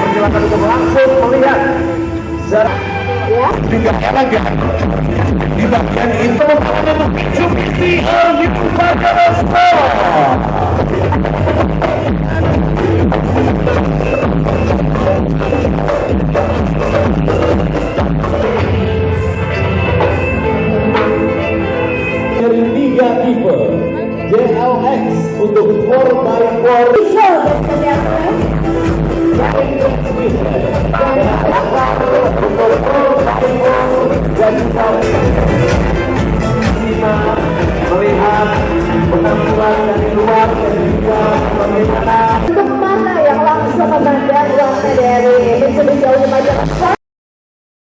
Persilakan untuk langsung melihat tidak lagi di bagian itu Mitsubishi New Pajero Sport. Dari 3 tipe JLX untuk 4x4 bisa berkerjasama dan